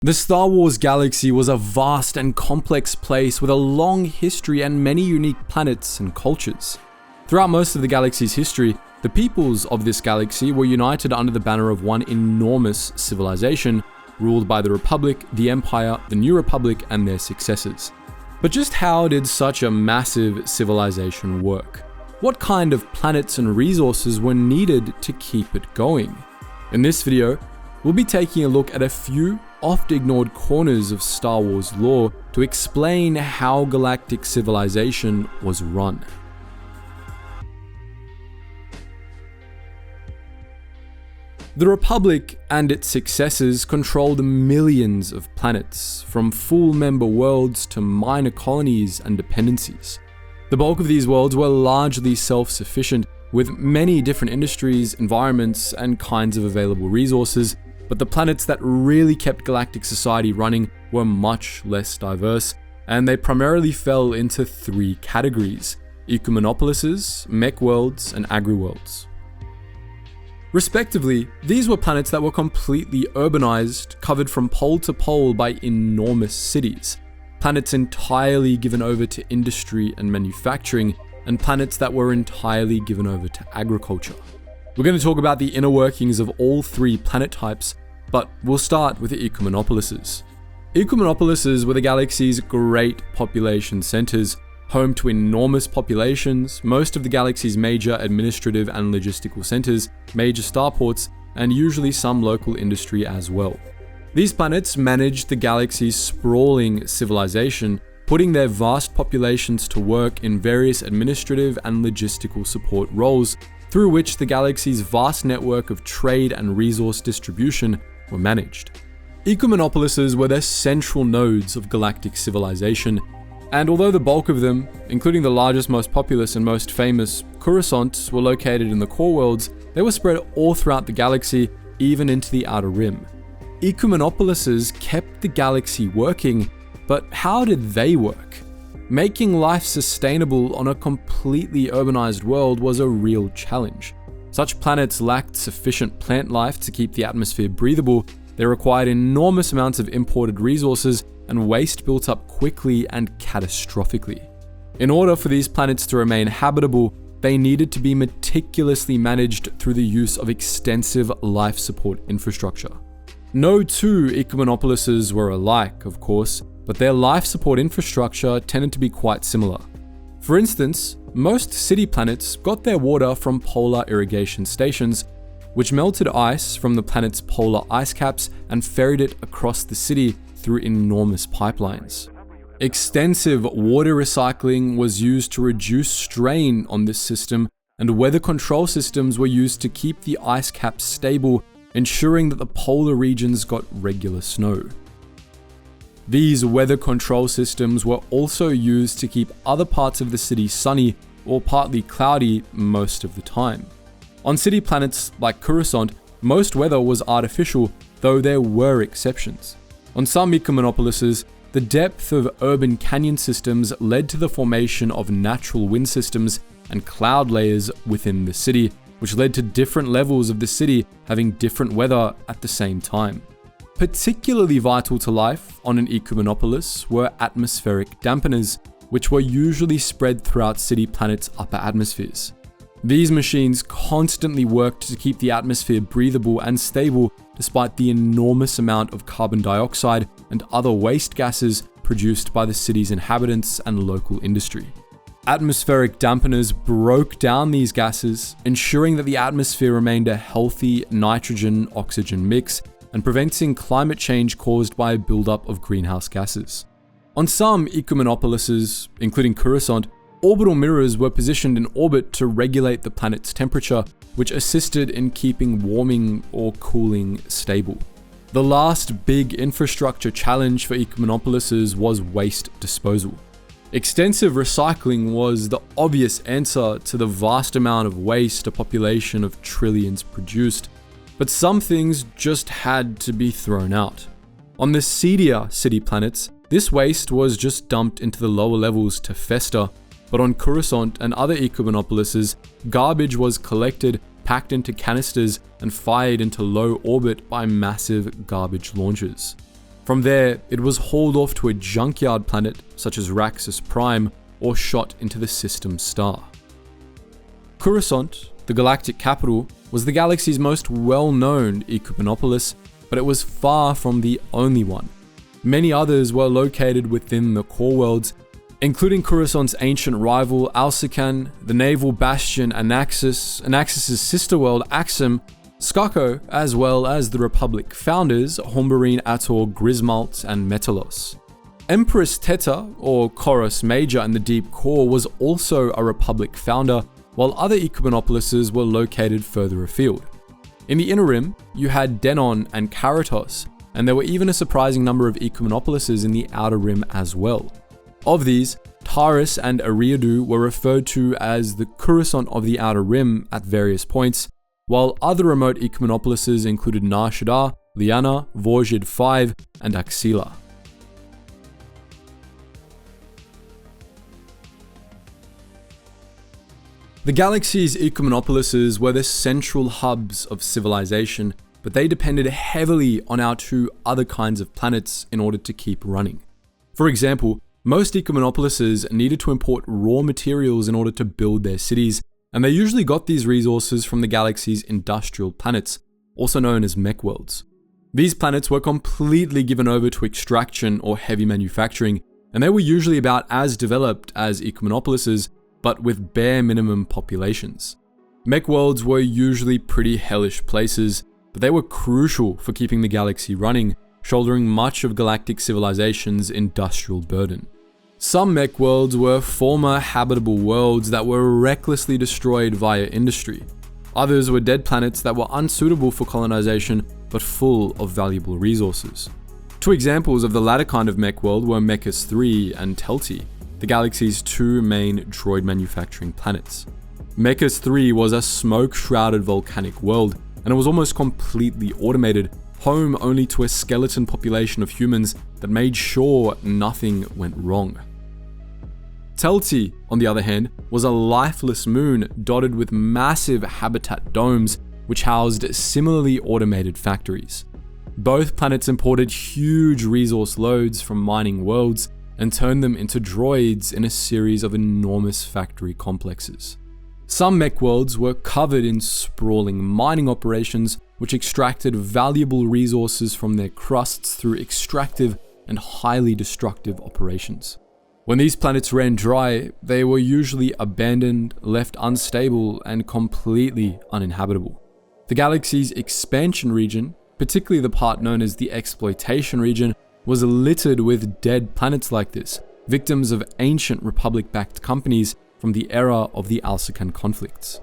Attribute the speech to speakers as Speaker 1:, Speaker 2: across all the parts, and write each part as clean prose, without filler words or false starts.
Speaker 1: The Star Wars galaxy was a vast and complex place with a long history and many unique planets and cultures. Throughout most of the galaxy's history, the peoples of this galaxy were united under the banner of one enormous civilization, ruled by the Republic, the Empire, the New Republic, and their successors. But just how did such a massive civilization work? What kind of planets and resources were needed to keep it going? In this video, we'll be taking a look at a few oft-ignored corners of Star Wars lore to explain how galactic civilization was run. The Republic and its successors controlled millions of planets, from full member worlds to minor colonies and dependencies. The bulk of these worlds were largely self-sufficient, with many different industries, environments, and kinds of available resources, but the planets that really kept galactic society running were much less diverse, and they primarily fell into three categories: Ecumenopolises, Mechworlds, and Agriworlds. Respectively, these were planets that were completely urbanized, covered from pole to pole by enormous cities, planets entirely given over to industry and manufacturing, and planets that were entirely given over to agriculture. We're going to talk about the inner workings of all three planet types, but we'll start with the Ecumenopolises. Ecumenopolises were the galaxy's great population centers, home to enormous populations, most of the galaxy's major administrative and logistical centers, major starports, and usually some local industry as well. These planets managed the galaxy's sprawling civilization, putting their vast populations to work in various administrative and logistical support roles, through which the galaxy's vast network of trade and resource distribution were managed. Ecumenopolises were the central nodes of galactic civilization, and although the bulk of them, including the largest, most populous, and most famous Coruscant, were located in the core worlds, they were spread all throughout the galaxy, even into the outer rim. Ecumenopolises kept the galaxy working, but how did they work? Making life sustainable on a completely urbanized world was a real challenge. Such planets lacked sufficient plant life to keep the atmosphere breathable. They required enormous amounts of imported resources, and waste built up quickly and catastrophically. In order for these planets to remain habitable, they needed to be meticulously managed through the use of extensive life support infrastructure. No two Ecumenopolises were alike, of course, but their life support infrastructure tended to be quite similar. For instance, most city planets got their water from polar irrigation stations, which melted ice from the planet's polar ice caps and ferried it across the city through enormous pipelines. Extensive water recycling was used to reduce strain on this system, and weather control systems were used to keep the ice caps stable, ensuring that the polar regions got regular snow. These weather control systems were also used to keep other parts of the city sunny or partly cloudy most of the time. On city planets like Coruscant, most weather was artificial, though there were exceptions. On some Ecumenopolises, the depth of urban canyon systems led to the formation of natural wind systems and cloud layers within the city, which led to different levels of the city having different weather at the same time. Particularly vital to life on an Ecumenopolis were atmospheric dampeners, which were usually spread throughout city planets' upper atmospheres. These machines constantly worked to keep the atmosphere breathable and stable despite the enormous amount of carbon dioxide and other waste gases produced by the city's inhabitants and local industry. Atmospheric dampeners broke down these gases, ensuring that the atmosphere remained a healthy nitrogen-oxygen mix and preventing climate change caused by a buildup of greenhouse gases. On some Ecumenopolises, including Coruscant, orbital mirrors were positioned in orbit to regulate the planet's temperature, which assisted in keeping warming or cooling stable. The last big infrastructure challenge for Ecumenopolises was waste disposal. Extensive recycling was the obvious answer to the vast amount of waste a population of trillions produced, but some things just had to be thrown out. On the seedier city planets, this waste was just dumped into the lower levels to fester, but on Coruscant and other Ecumenopolises, garbage was collected, packed into canisters, and fired into low orbit by massive garbage launchers. From there, it was hauled off to a junkyard planet such as Raxus Prime or shot into the system star. Coruscant, the galactic capital, was the galaxy's most well-known Ecumenopolis, but it was far from the only one. Many others were located within the core worlds, including Coruscant's ancient rival Alcican, the naval bastion Anaxis, Anaxis' sister world Axum, Skako, as well as the Republic founders Hombarine Ator Grismalt and Metalos. Empress Teta, or Chorus Major in the Deep Core, was also a Republic founder, while other Ecumenopolises were located further afield. In the Inner Rim, you had Denon and Karatos, and there were even a surprising number of Ecumenopolises in the Outer Rim as well. Of these, Taris and Eriadu were referred to as the Coruscant of the Outer Rim at various points, while other remote Ecumenopolises included Nar Shaddaa, Liana, Vorjid 5, and Axila. The galaxy's Ecumenopolises were the central hubs of civilization, but they depended heavily on our two other kinds of planets in order to keep running. For example, most Ecumenopolises needed to import raw materials in order to build their cities, and they usually got these resources from the galaxy's industrial planets, also known as Mechworlds. These planets were completely given over to extraction or heavy manufacturing, and they were usually about as developed as Ecumenopolises, but with bare minimum populations. Mechworlds were usually pretty hellish places, but they were crucial for keeping the galaxy running, shouldering much of galactic civilization's industrial burden. Some Mechworlds were former habitable worlds that were recklessly destroyed via industry. Others were dead planets that were unsuitable for colonization, but full of valuable resources. Two examples of the latter kind of Mechworld were Mechas 3 and Telti, the galaxy's two main droid manufacturing planets. Mechas 3 was a smoke-shrouded volcanic world, and it was almost completely automated, home only to a skeleton population of humans that made sure nothing went wrong. Telti, on the other hand, was a lifeless moon dotted with massive habitat domes which housed similarly automated factories. Both planets imported huge resource loads from mining worlds and turned them into droids in a series of enormous factory complexes. Some Mechworlds were covered in sprawling mining operations which extracted valuable resources from their crusts through extractive and highly destructive operations. When these planets ran dry, they were usually abandoned, left unstable, and completely uninhabitable. The galaxy's expansion region, particularly the part known as the exploitation region, was littered with dead planets like this, victims of ancient Republic-backed companies from the era of the Alcican conflicts.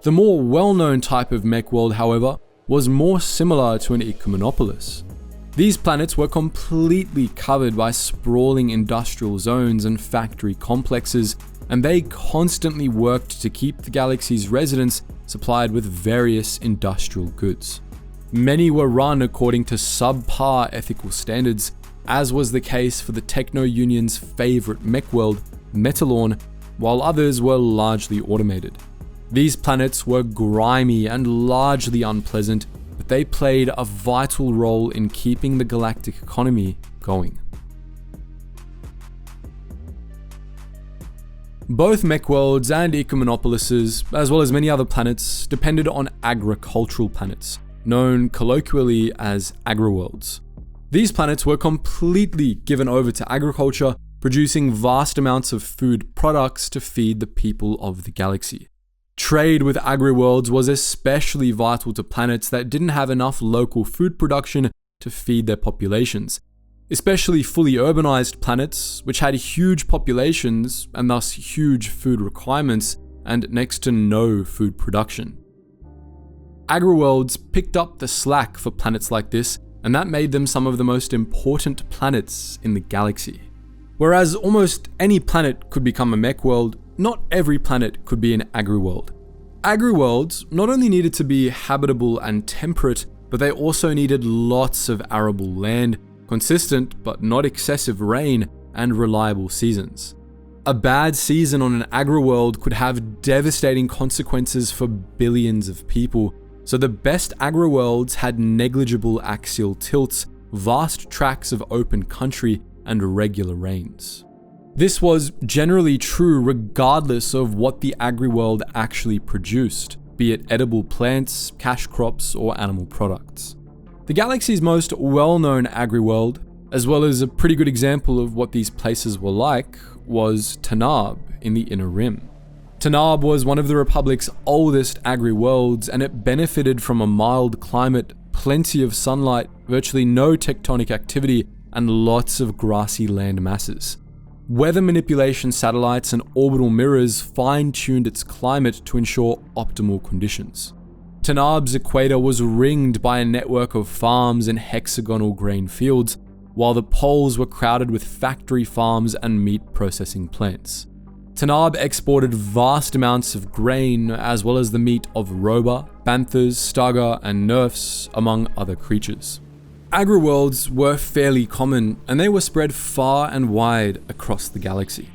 Speaker 1: The more well-known type of Mechworld, however, was more similar to an Ecumenopolis. These planets were completely covered by sprawling industrial zones and factory complexes, and they constantly worked to keep the galaxy's residents supplied with various industrial goods. Many were run according to subpar ethical standards, as was the case for the Techno Union's favorite Mechworld, Metalorn, while others were largely automated. These planets were grimy and largely unpleasant, but they played a vital role in keeping the galactic economy going. Both Mechworlds and Ecumenopolises, as well as many other planets, depended on agricultural planets, known colloquially as Agriworlds. These planets were completely given over to agriculture, producing vast amounts of food products to feed the people of the galaxy. Trade with Agriworlds was especially vital to planets that didn't have enough local food production to feed their populations, especially fully urbanized planets, which had huge populations and thus huge food requirements and next to no food production. Agriworlds picked up the slack for planets like this, and that made them some of the most important planets in the galaxy. Whereas almost any planet could become a Mechworld, not every planet could be an Agriworld. Agriworlds not only needed to be habitable and temperate, but they also needed lots of arable land, consistent but not excessive rain, and reliable seasons. A bad season on an Agriworld could have devastating consequences for billions of people, so the best Agriworlds had negligible axial tilts, vast tracts of open country and regular rains. This was generally true regardless of what the agri-world actually produced, be it edible plants, cash crops, or animal products. The galaxy's most well-known agri-world, as well as a pretty good example of what these places were like, was Tanab in the Inner Rim. Tanab was one of the Republic's oldest agri-worlds, and it benefited from a mild climate, plenty of sunlight, virtually no tectonic activity, and lots of grassy land masses. Weather manipulation satellites and orbital mirrors fine-tuned its climate to ensure optimal conditions. Tanab's equator was ringed by a network of farms and hexagonal grain fields, while the poles were crowded with factory farms and meat processing plants. Tanab exported vast amounts of grain, as well as the meat of roba, banthas, staga, and nerfs, among other creatures. Agriworlds were fairly common, and they were spread far and wide across the galaxy.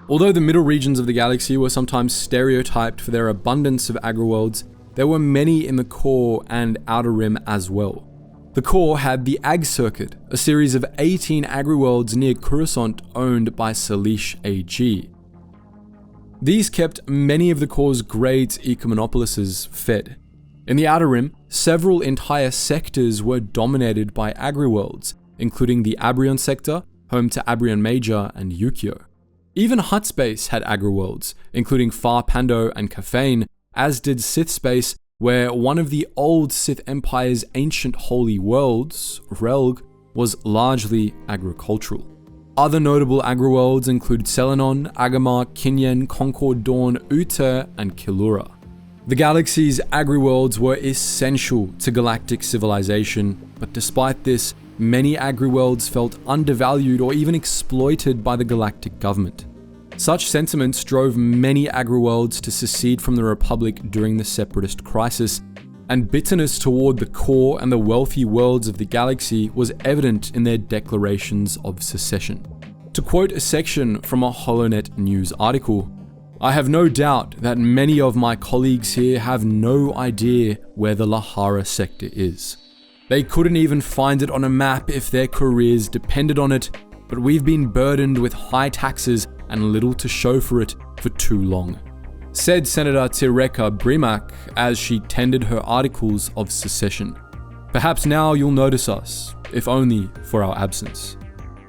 Speaker 1: Although the middle regions of the galaxy were sometimes stereotyped for their abundance of agriworlds, there were many in the core and outer rim as well. The core had the Ag Circuit, a series of 18 agriworlds near Coruscant owned by Salish AG. These kept many of the core's great Ecumenopolises fed. In the Outer Rim, several entire sectors were dominated by agriworlds, including the Abrion sector, home to Abrion Major and Yukio. Even Hutt Space had agriworlds, including Far Pando and Caffeine, as did Sith Space, where one of the old Sith Empire's ancient holy worlds, Relg, was largely agricultural. Other notable agriworlds include Selenon, Agamar, Kinyen, Concord Dawn, Uter, and Kilura. The galaxy's agriworlds were essential to galactic civilization, but despite this, many agriworlds felt undervalued or even exploited by the galactic government. Such sentiments drove many agriworlds to secede from the Republic during the Separatist Crisis, and bitterness toward the core and the wealthy worlds of the galaxy was evident in their declarations of secession. To quote a section from a HoloNet news article, "I have no doubt that many of my colleagues here have no idea where the Lahara sector is. They couldn't even find it on a map if their careers depended on it, but we've been burdened with high taxes and little to show for it for too long," said Senator Tireka Brimac as she tendered her articles of secession. "Perhaps now you'll notice us, if only for our absence."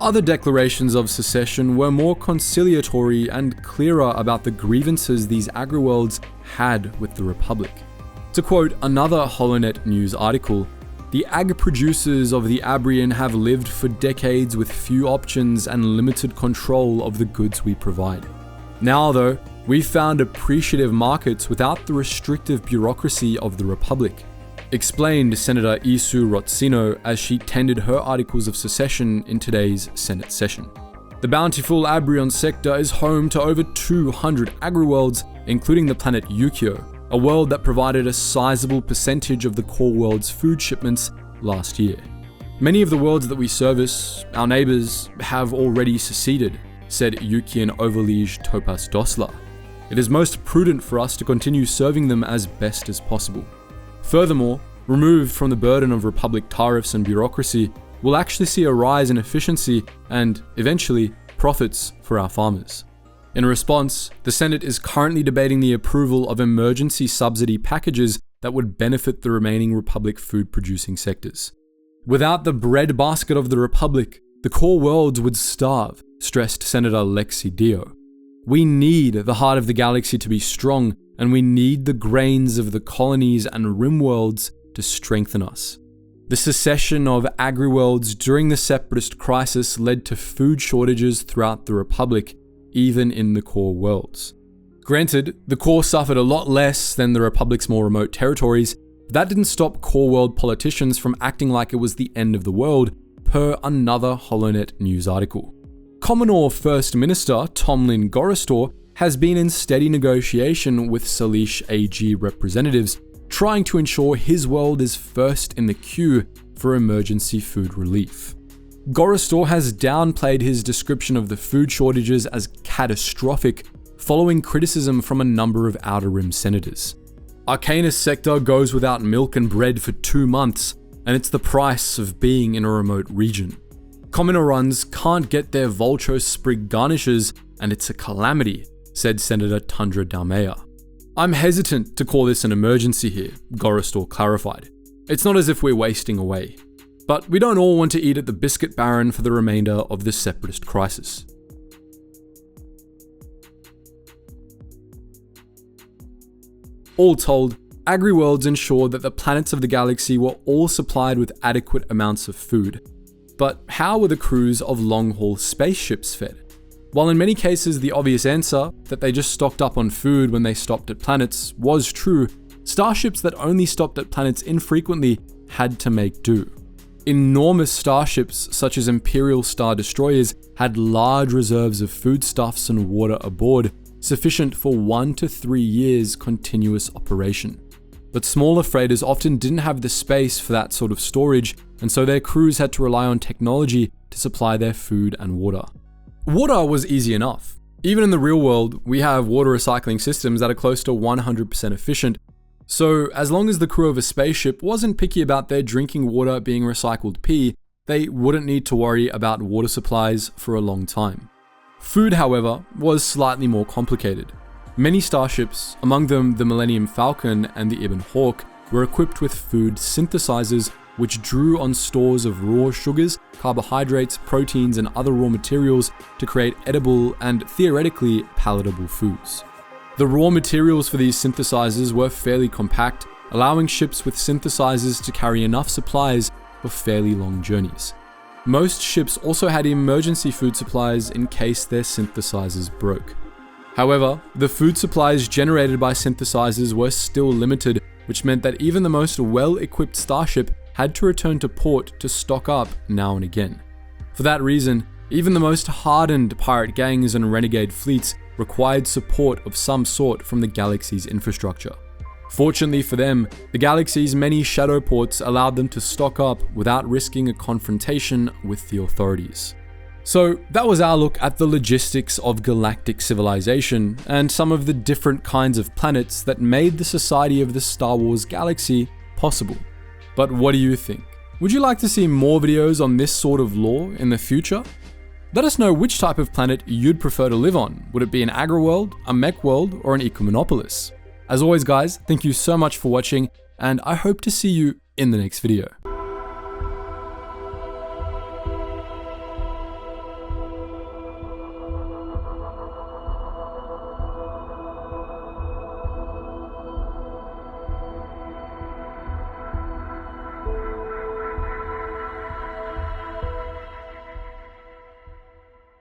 Speaker 1: Other declarations of secession were more conciliatory and clearer about the grievances these agriworlds had with the Republic. To quote another HoloNet news article, "The ag producers of the Abrion have lived for decades with few options and limited control of the goods we provide. Now though, we've found appreciative markets without the restrictive bureaucracy of the Republic," explained Senator Isu Rotsino as she tendered her articles of secession in today's Senate session. The bountiful Abrion sector is home to over 200 agriworlds, including the planet Yukio, a world that provided a sizable percentage of the core world's food shipments last year. "Many of the worlds that we service, our neighbors, have already seceded," said Yukian Overliege Topas Dosla. "It is most prudent for us to continue serving them as best as possible. Furthermore, removed from the burden of Republic tariffs and bureaucracy, we'll actually see a rise in efficiency and, eventually, profits for our farmers." In response, the Senate is currently debating the approval of emergency subsidy packages that would benefit the remaining Republic food-producing sectors. "Without the breadbasket of the Republic, the core worlds would starve," stressed Senator Lexi Dio. "We need the heart of the galaxy to be strong, and we need the grains of the colonies and rim worlds to strengthen us." The secession of agriworlds during the Separatist Crisis led to food shortages throughout the Republic, even in the core worlds. Granted, the core suffered a lot less than the Republic's more remote territories, but that didn't stop core world politicians from acting like it was the end of the world, per another HoloNet news article. Commodore First Minister Tomlin Gorostor has been in steady negotiation with Salish AG representatives, trying to ensure his world is first in the queue for emergency food relief. Gorostor has downplayed his description of the food shortages as catastrophic, following criticism from a number of Outer Rim senators. "Arcanus sector goes without milk and bread for 2 months, and it's the price of being in a remote region. Commonoruns can't get their Vulture sprig garnishes, and it's a calamity, said Senator Tundra Dalmea. I'm hesitant to call this an emergency here, Gorestor clarified. It's not as if we're wasting away. But we don't all want to eat at the Biscuit Baron for the remainder of the Separatist crisis. All told, Agriworlds ensured that the planets of the galaxy were all supplied with adequate amounts of food. But how were the crews of long-haul spaceships fed? While in many cases the obvious answer, that they just stocked up on food when they stopped at planets, was true, starships that only stopped at planets infrequently had to make do. Enormous starships, such as Imperial Star Destroyers, had large reserves of foodstuffs and water aboard, sufficient for 1 to 3 years continuous operation. But smaller freighters often didn't have the space for that sort of storage, and so their crews had to rely on technology to supply their food and water. Water was easy enough. Even in the real world, we have water recycling systems that are close to 100% efficient, so as long as the crew of a spaceship wasn't picky about their drinking water being recycled pee, they wouldn't need to worry about water supplies for a long time. Food, however, was slightly more complicated. Many starships, among them the Millennium Falcon and the Ibn Hawk, were equipped with food synthesizers which drew on stores of raw sugars, carbohydrates, proteins, and other raw materials to create edible and theoretically palatable foods. The raw materials for these synthesizers were fairly compact, allowing ships with synthesizers to carry enough supplies for fairly long journeys. Most ships also had emergency food supplies in case their synthesizers broke. However, the food supplies generated by synthesizers were still limited, which meant that even the most well-equipped starship had to return to port to stock up now and again. For that reason, even the most hardened pirate gangs and renegade fleets required support of some sort from the galaxy's infrastructure. Fortunately for them, the galaxy's many shadow ports allowed them to stock up without risking a confrontation with the authorities. So that was our look at the logistics of galactic civilization and some of the different kinds of planets that made the society of the Star Wars galaxy possible. But what do you think? Would you like to see more videos on this sort of lore in the future? Let us know which type of planet you'd prefer to live on. Would it be an Agriworld, a Mechworld, or an Ecumenopolis? As always guys, thank you so much for watching, and I hope to see you in the next video.